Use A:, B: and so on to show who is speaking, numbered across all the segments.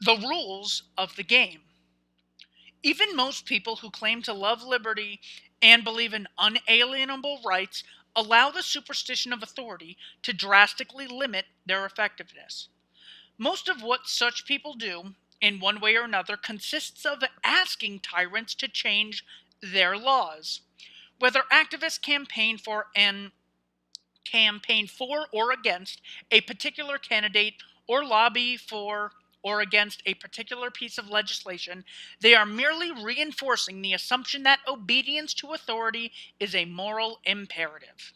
A: the rules of the game. Even most people who claim to love liberty and believe in unalienable rights allow the superstition of authority to drastically limit their effectiveness. Most of what such people do, in one way or another, consists of asking tyrants to change their laws. Whether activists campaign for or against a particular candidate or lobby for or against a particular piece of legislation, they are merely reinforcing the assumption that obedience to authority is a moral imperative.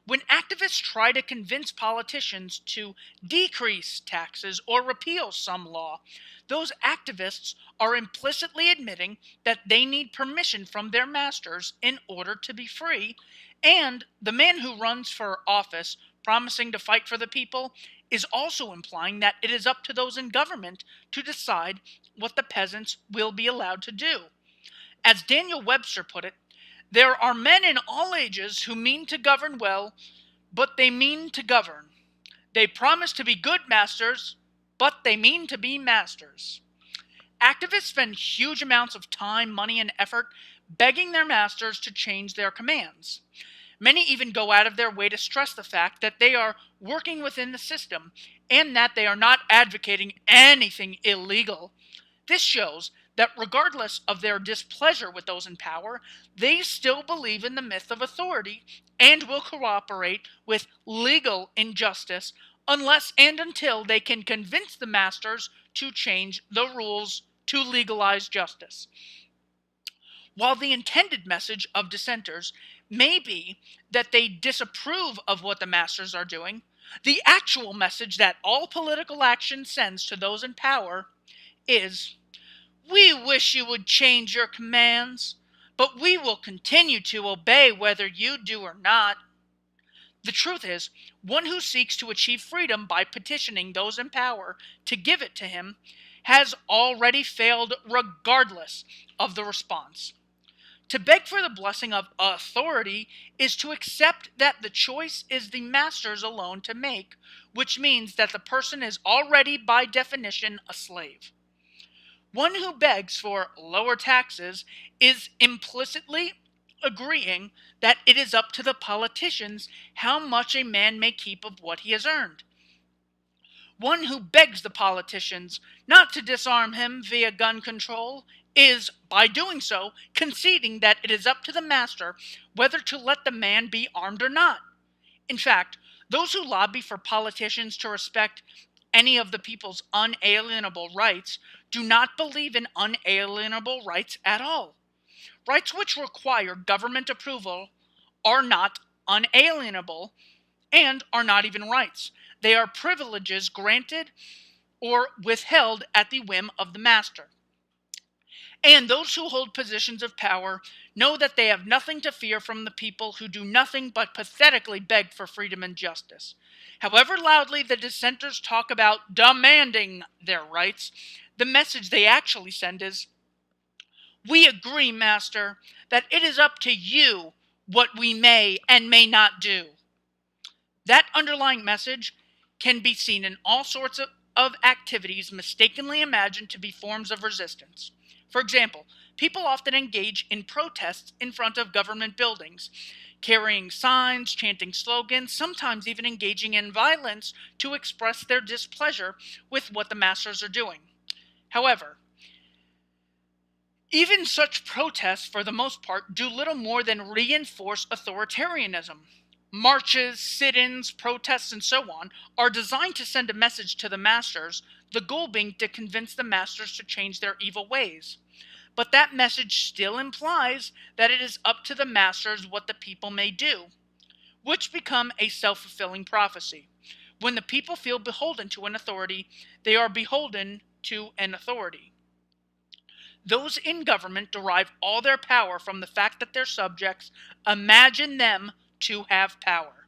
A: When activists try to convince politicians to decrease taxes or repeal some law, those activists are implicitly admitting that they need permission from their masters in order to be free, and the man who runs for office promising to fight for the people is also implying that it is up to those in government to decide what the peasants will be allowed to do. As Daniel Webster put it, there are men in all ages who mean to govern well, but they mean to govern. They promise to be good masters, but they mean to be masters. Activists spend huge amounts of time, money, and effort begging their masters to change their commands. Many even go out of their way to stress the fact that they are working within the system and that they are not advocating anything illegal. This shows that regardless of their displeasure with those in power, they still believe in the myth of authority and will cooperate with legal injustice unless and until they can convince the masters to change the rules to legalize justice. While the intended message of dissenters may be that they disapprove of what the masters are doing, the actual message that all political action sends to those in power is, "We wish you would change your commands, but we will continue to obey whether you do or not." The truth is, one who seeks to achieve freedom by petitioning those in power to give it to him has already failed regardless of the response. To beg for the blessing of authority is to accept that the choice is the master's alone to make, which means that the person is already by definition a slave. One who begs for lower taxes is implicitly agreeing that it is up to the politicians how much a man may keep of what he has earned. One who begs the politicians not to disarm him via gun control is, by doing so, conceding that it is up to the master whether to let the man be armed or not. In fact, those who lobby for politicians to respect any of the people's unalienable rights do not believe in unalienable rights at all. Rights which require government approval are not unalienable and are not even rights. They are privileges granted or withheld at the whim of the master. And those who hold positions of power know that they have nothing to fear from the people who do nothing but pathetically beg for freedom and justice. However loudly the dissenters talk about demanding their rights, the message they actually send is, "We agree, master, that it is up to you what we may and may not do." That underlying message can be seen in all sorts of activities mistakenly imagined to be forms of resistance. For example, people often engage in protests in front of government buildings, carrying signs, chanting slogans, sometimes even engaging in violence to express their displeasure with what the masters are doing. However, even such protests, for the most part, do little more than reinforce authoritarianism. Marches, sit-ins, protests, and so on are designed to send a message to the masters, the goal being to convince the masters to change their evil ways. But that message still implies that it is up to the masters what the people may do, which become a self-fulfilling prophecy. When the people feel beholden to an authority, they are beholden to an authority. Those in government derive all their power from the fact that their subjects imagine them to have power.